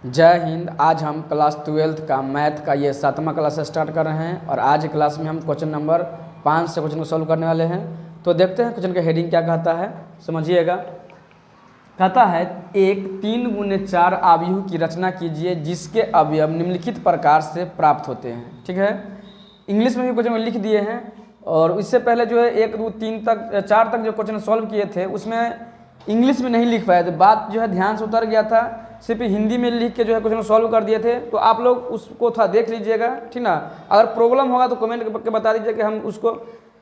जय हिंद। आज हम क्लास 12th का मैथ का ये 7वां क्लास स्टार्ट कर रहे हैं और आज क्लास में हम क्वेश्चन नंबर 5 से क्वेश्चन को सॉल्व करने वाले हैं। तो देखते हैं क्वेश्चन का हेडिंग क्या कहता है, समझिएगा। कहता है एक 3x4 आव्यूह की रचना कीजिए जिसके अवयव निम्नलिखित प्रकार से प्राप्त होते हैं। ठीक है, इंग्लिश में भी क्वेश्चन लिख दिए हैं और इससे पहले जो है 1 2 3 तक 4 तक जो क्वेश्चन सॉल्व किए थे उसमें इंग्लिश में नहीं लिख पाए थे, बात जो है ध्यान से उतर गया था, सिर्फ हिंदी में लिख के जो है क्वेश्चन सॉल्व कर दिए थे। तो आप लोग उसको थोड़ा देख लीजिएगा, ठीक ना। अगर प्रॉब्लम होगा तो कमेंट करके बता दीजिए कि हम उसको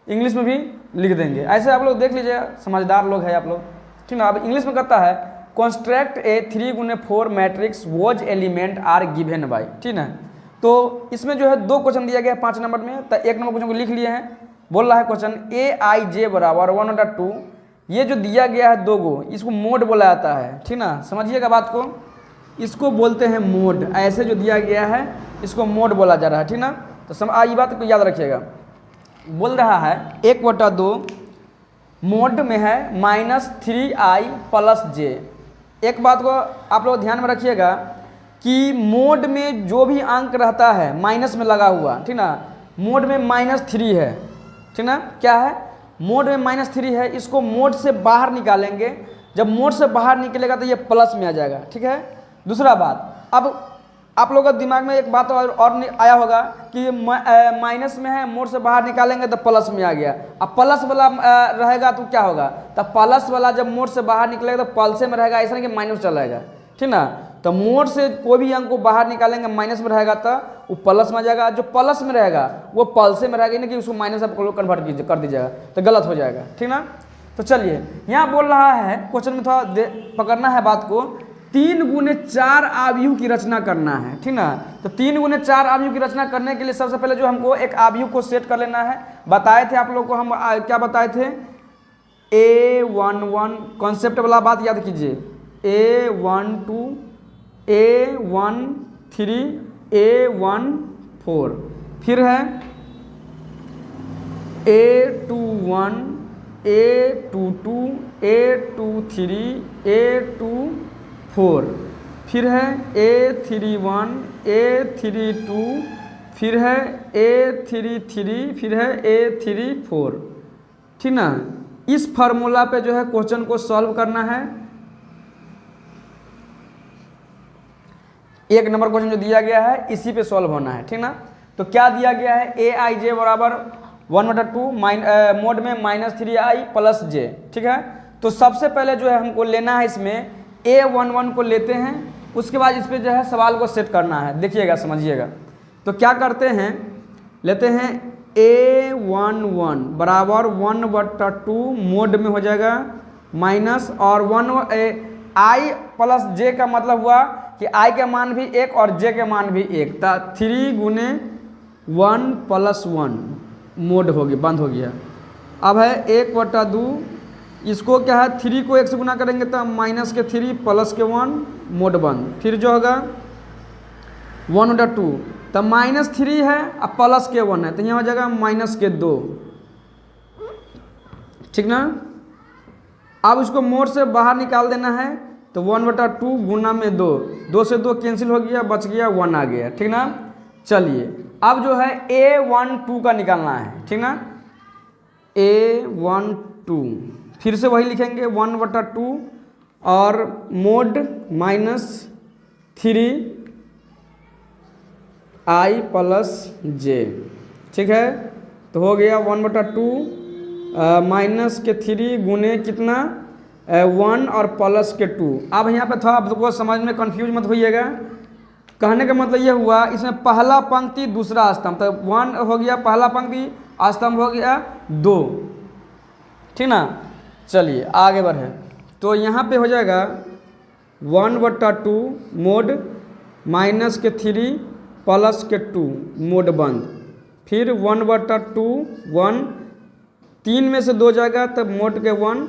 इंग्लिश में भी लिख देंगे। ऐसे आप लोग देख लीजिएगा, समझदार लोग हैं आप लोग, ठीक ना। अब इंग्लिश में कहता है construct a 3x4 matrix whose element are given by, ठीक ना। तो इसमें जो है 2 क्वेश्चन दिया गया है 5 नंबर में, तो 1 नंबर क्वेश्चन को लिख लिए हैं। बोल रहा है क्वेश्चन aij बराबर 1/2, ये जो दिया गया है 2 गो, इसको मोड बोला जाता है, ठीक ना। समझिएगा बात को, इसको बोलते हैं मोड। ऐसे जो दिया गया है इसको मोड बोला जा रहा है, ठीक ना। तो ये बात को याद रखिएगा। बोल रहा है 1/2 मोड में है -3i + j। एक बात को आप लोग ध्यान में रखिएगा कि मोड में जो भी अंक रहता है माइनस में लगा हुआ, ठीक ना। मोड में -3 है, ठीक ना। क्या है, मोड में -3 है, इसको मोड से बाहर निकालेंगे। जब मोड से बाहर निकलेगा तो ये प्लस में आ जाएगा, ठीक है। दूसरा बात, अब आप लोगों के दिमाग में एक बात और आया होगा कि माइनस में है, मोड से बाहर निकालेंगे तो प्लस में आ गया। अब प्लस वाला रहेगा तो क्या होगा, तो प्लस वाला जब मोड से बाहर निकलेगा तो प्लस में रहेगा, ऐसा नहीं कि माइनस चलाएगा, ठीक ना। तो मोड से कोई भी अंक को बाहर निकालेंगे माइनस में रहेगा तो वो प्लस में आ जाएगा, जो प्लस में रहेगा वो प्लस में रहेगा, नहीं कि उसको माइनस आप कन्वर्ट कर दीजिएगा तो गलत हो जाएगा, ठीक ना। तो चलिए, यहाँ बोल रहा है क्वेश्चन में थोड़ा पकड़ना है बात को, 3x4 आव्यूह की रचना करना है, ठीक ना। तो 3x4 आव्यूह की रचना करने के लिए सबसे पहले जो हमको एक आव्यूह को सेट कर लेना है। बताए थे आप लोग को, हम क्या बताए थे, A11 कॉन्सेप्ट वाला बात याद कीजिए, A12 A13 A14, फिर है A21 A22 A23 A24, फिर है A31 A32, फिर है A33, फिर है A34, ठीक ना। इस फार्मूला पे जो है क्वेश्चन को सॉल्व करना है। 1 नंबर क्वेश्चन जो दिया गया है इसी पे सॉल्व होना है, ठीक ना। तो क्या दिया गया है, aij बराबर 1/2 मोड में -3i + j, ठीक है। तो सबसे पहले जो है हमको लेना है, इसमें A11 को लेते हैं, उसके बाद इस पे जो है सवाल को सेट करना है। देखिएगा, समझिएगा। तो क्या करते हैं, लेते हैं A11 बराबर 1/2 मोड में हो जाएगा माइनस और i + j का मतलब हुआ कि i के मान भी 1 और j के मान भी 1, तो 3 × 1 + 1 मोड हो गया, बंद हो गया। अब है 1/2, इसको क्या है 3 को 1 से गुना करेंगे तो -3 + 1 मोड बंद। फिर जो होगा 1/2, तो -3 है और +1 है, तो यहाँ हो जाएगा -2, ठीक ना। अब इसको मोड से बाहर निकाल देना है, तो 1/2 गुना में 2, 2 से 2 कैंसिल हो गया, बच गया 1 आ गया, ठीक ना। चलिए, अब जो है A12 का निकालना है, ठीक ना। A12 फिर से वही लिखेंगे 1/2 और मोड -3i + j, ठीक है। तो हो गया 1/2 -3 गुने कितना 1 और +2। अब यहाँ पे थोड़ा आपको समझ में कंफ्यूज मत होइएगा। कहने का मतलब ये हुआ, इसमें पहला पंक्ति दूसरा स्तंभ, तो 1 हो गया पहला पंक्ति, स्तंभ हो गया 2, ठीक ना। चलिए आगे बढ़े, तो यहाँ पे हो जाएगा 1/2 मोड -3 +2 मोड बंद, फिर 1/2 1, 3 में से 2 जाएगा तब मोड के 1,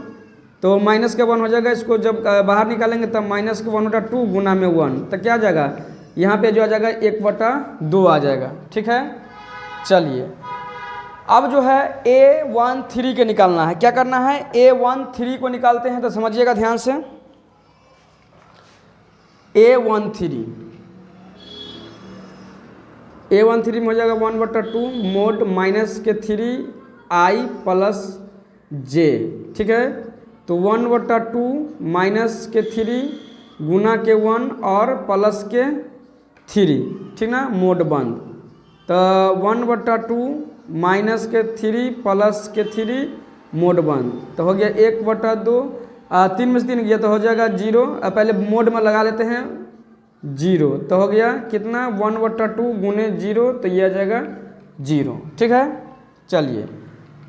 तो -1 हो जाएगा। इसको जब बाहर निकालेंगे तब -1/2 गुना में 1, तो क्या आ जाएगा, यहाँ पे जो आ जाएगा 1/2 आ जाएगा, ठीक है। चलिए, अब जो है A13 के निकालना है। क्या करना है, A13 को निकालते हैं, तो समझिएगा ध्यान से। A13 A13 में हो जाएगा 1/2 मोड माइनस के 3i प्लस जे, ठीक है। तो 1/2 माइनस के 3 गुना के 1 और प्लस के 3, ठीक ना, मोड बंद। तो 1/2 माइनस के 3 प्लस के 3 मोड बंद, तो हो गया 1/2। 3 में से 3 गया तो हो जाएगा 0। पहले मोड में लगा लेते हैं 0, तो हो गया कितना 1/2 गुने 0, तो ये आ जाएगा 0, ठीक है। चलिए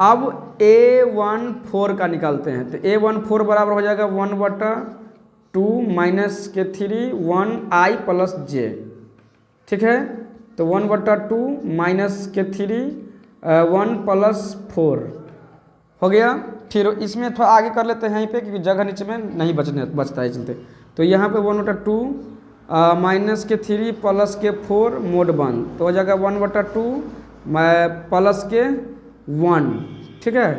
अब A14 का निकालते हैं। तो A14 बराबर हो जाएगा 1/2 माइनस के 3 1i प्लस जे, ठीक है। तो 1/2 माइनस के 3 1 प्लस 4 हो गया। फिर इसमें थोड़ा आगे कर लेते हैं यहीं पे, क्योंकि जगह नीचे में नहीं बचता है चलते। तो यहाँ पे 1/2 माइनस के 3 प्लस के 4 मोड बंद, तो हो जाएगा 1/2 प्लस के 1, ठीक है।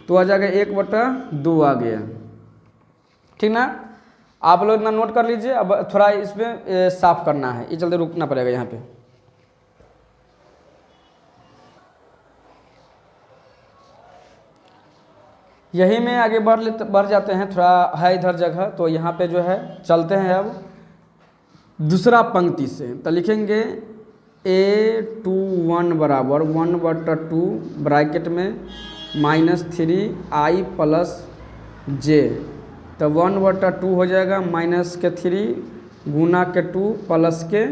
तो आ जाएगा 1/2 आ गया, ठीक ना। आप लोग इतना नोट कर लीजिए। अब थोड़ा इसमें साफ करना है, ये चलते रुकना पड़ेगा यहाँ पे। यही में आगे बढ़ जाते हैं, थोड़ा है इधर जगह, तो यहाँ पे जो है चलते हैं अब दूसरा पंक्ति से। तो लिखेंगे A21 बराबर 1/2 ब्रैकेट में माइनस 3i प्लस जे, तो 1/2 हो जाएगा माइनस के 3 गुना के 2 प्लस के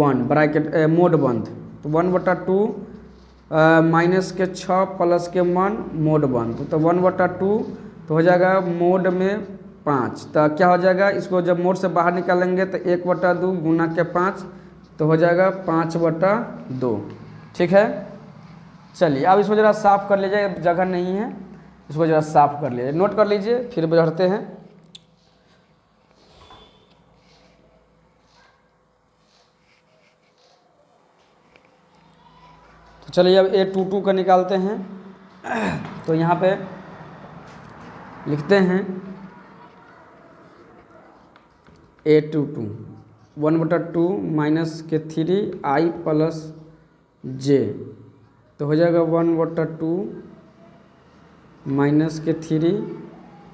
1 ब्रैकेट मोड बंद। तो 1/2 माइनस के 6 प्लस के 1 मोड बंद, तो 1/2 तो हो जाएगा मोड में 5। तो क्या हो जाएगा, इसको जब मोड से बाहर निकालेंगे तो 1/2 गुना के 5, तो हो जाएगा 5/2, ठीक है। चलिए अब इसको ज़रा साफ कर लीजिए, जगह नहीं है, इसको ज़रा साफ कर लीजिए, नोट कर लीजिए, फिर बढ़ते हैं। तो चलिए अब A22 का निकालते हैं। तो यहाँ पे लिखते हैं A22 1/2 माइनस के 3i प्लस जे, तो हो जाएगा 1/2 माइनस के 3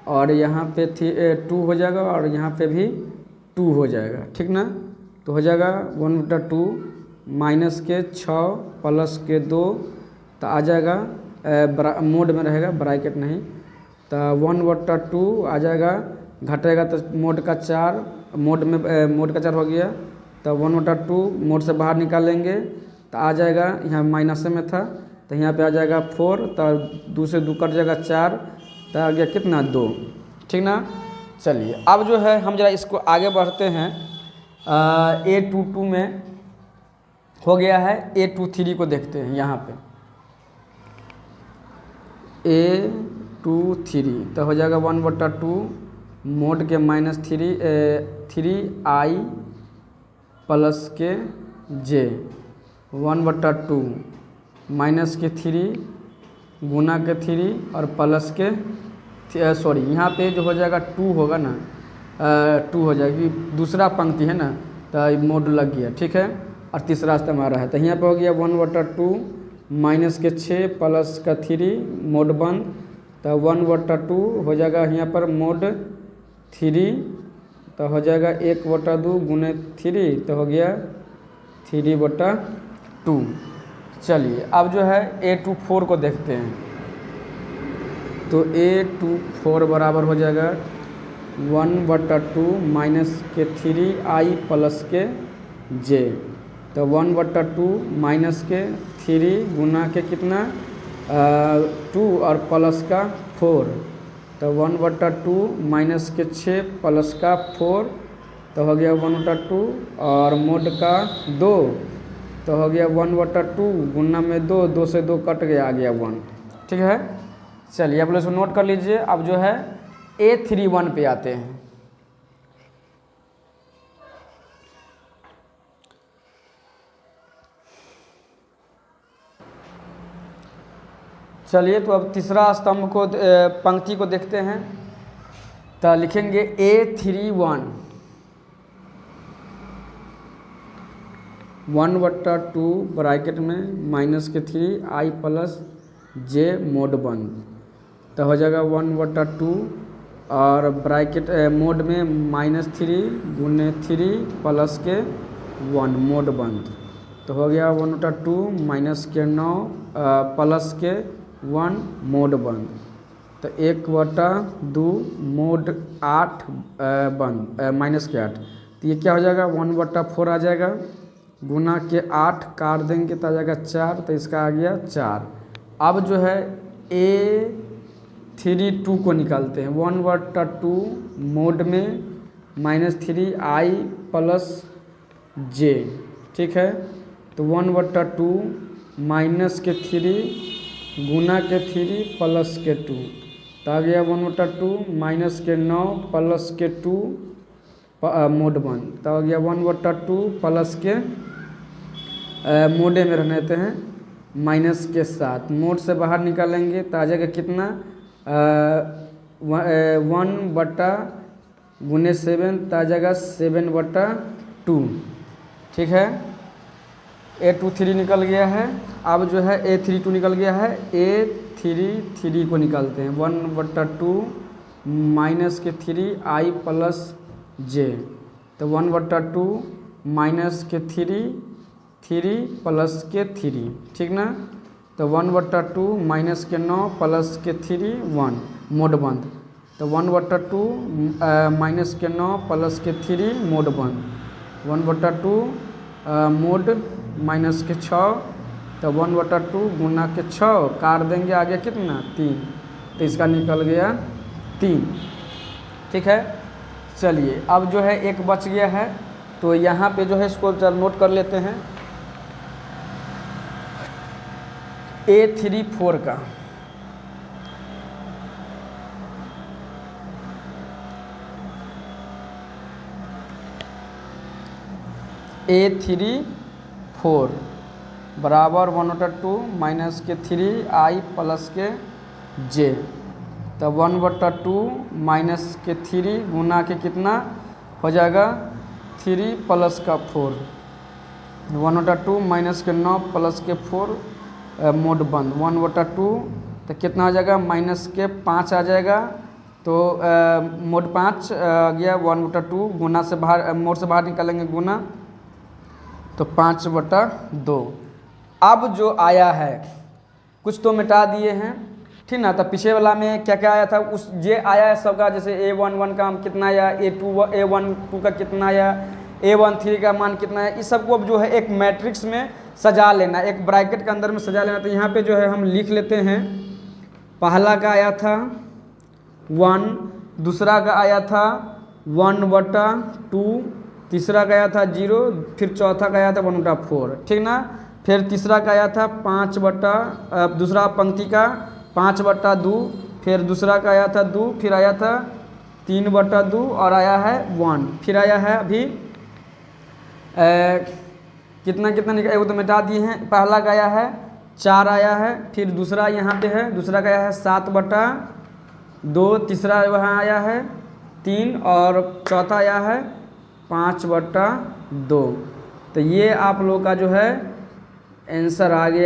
और यहाँ पे 2 हो जाएगा और यहाँ पे भी 2 हो जाएगा, ठीक ना। तो हो जाएगा 1/2 माइनस के 6 प्लस के 2, तो आ जाएगा मोड में रहेगा, ब्रैकेट नहीं। तो 1/2 आ जाएगा, घटेगा तो मोड का 4, मोड का 4 हो गया। तो 1/2 मोड से बाहर निकालेंगे तो आ जाएगा, यहाँ माइनस में था तो यहाँ पे आ जाएगा 4, तो 2 से 2 कट जाएगा 4, तो आ गया कितना 2, ठीक ना। चलिए अब जो है हम जरा इसको आगे बढ़ते हैं। A22 में हो गया है, A23 को देखते हैं। यहाँ पे A23 तो हो जाएगा 1/2 मोड के माइनस 3i प्लस के जे, 1/2 माइनस के 3 गुना के 3 और प्लस के सॉरी यहाँ पे जो हो जाएगा 2 होगा ना, 2 हो जाएगी, दूसरा पंक्ति है ना, तो मोड लग गया, ठीक है। और तीसरा रास्ता हमारा है, तो यहाँ पे हो गया 1/2 माइनस के 6 प्लस का 3 मोड बंद, तो 1/2 हो जाएगा यहाँ पर मोड 3, तो हो जाएगा 1/2 गुने 3, तो हो गया 3/2। चलिए अब जो है A24 को देखते हैं। तो A24 बराबर हो जाएगा 1/2 माइनस के 3i प्लस के जे, तो 1/2 माइनस के 3 गुना के कितना 2 और प्लस का 4, तो 1/2 माइनस के 6 प्लस का 4, तो हो गया 1/2 और मोड का 2, तो हो गया 1/2 गुना में 2, 2 से 2 कट गया, आ गया 1, ठीक है। चलिए आप लोग इसको नोट कर लीजिए। अब जो है A31 पे आते हैं। चलिए तो अब तीसरा स्तंभ को पंक्ति को देखते हैं। तो लिखेंगे A31 1/2 ब्रैकेट में माइनस के 3 आई प्लस जे मोड बंद, तो हो जाएगा 1/2 और ब्रैकेट मोड में -3 गुने 3 प्लस के 1 मोड बंद, तो हो गया 1/2 माइनस के 9 प्लस के 1 मोड बंद, तो 1/2 मोड 8 बंद माइनस के 8, तो ये क्या हो जाएगा 1/4 आ जाएगा, गुना के 8 काट देंगे तो आ जाएगा 4, तो इसका आ गया 4। अब जो है A32 को निकालते हैं। 1/2 मोड में -3 आई प्लस जे, ठीक है, तो 1/2 माइनस के 3 गुना के 3 प्लस के 2, तो आ गया 1/2 माइनस के 9 प्लस के 2 मोड 1, तो आ गया 1/2 प्लस के मोडे में रहने देते हैं माइनस के 7, मोड से बाहर निकालेंगे तो आ जाएगा कितना 1/7 तो आ जाएगा 7/2, ठीक है। A23 निकल गया है। अब जो है A32 निकल गया है, A33 को निकालते हैं। 1/2 माइनस के 3 आई प्लस जे, तो 1/2 माइनस के 3 प्लस के 3, ठीक ना, तो 1/2 माइनस के 9 प्लस के 3 1 मोड बंद, तो 1/2 माइनस के 9 प्लस के 3 मोड बंद, 1/2 मोड माइनस के 6, तो 1/2 गुना के 6 काट देंगे, आगे कितना 3, तो इसका निकल गया 3, ठीक है। चलिए अब जो है एक बच गया है, तो यहाँ पे जो है इसको नोट कर लेते हैं। A34 का A34 बराबर 1/2 माइनस के 3 आई प्लस के जे, तो 1/2 माइनस के 3 गुना के कितना हो जाएगा 3 प्लस का 4, 1/2 माइनस के 9 प्लस के 4 मोड बंद, 1/2 तो कितना आ जाएगा माइनस के 5 आ जाएगा, तो मोड 5 आ गया 1/2 गुना से बाहर मोड से बाहर निकालेंगे गुना, तो 5/2। अब जो आया है कुछ तो मिटा दिए हैं, ठीक ना, तो पीछे वाला में क्या क्या आया था उस ये आया है सबका, जैसे A11 का कितना आया, A12 का कितना आया, A13 का मान कितना है, इस सबको अब जो है एक मैट्रिक्स में सजा लेना, एक ब्रैकेट के अंदर में सजा लेना। तो यहाँ पे जो है हम लिख लेते हैं, पहला का आया था 1, दूसरा का आया था 1/2, तीसरा का आया था 0, फिर चौथा का आया था 1/4, ठीक ना, फिर तीसरा का आया था 5 दूसरा पंक्ति का 5/2, फिर दूसरा का आया था 2, फिर आया था 3/2 और आया है 1, फिर आया है अभी कितना कितना निकला वो तो मिटा दिए हैं। पहला का आया है 4 आया है, फिर दूसरा यहाँ पे है, दूसरा का आया है 7/2, तीसरा वहाँ आया है 3 और चौथा आया है 5/2। तो ये आप लोग का जो है आंसर आ गया।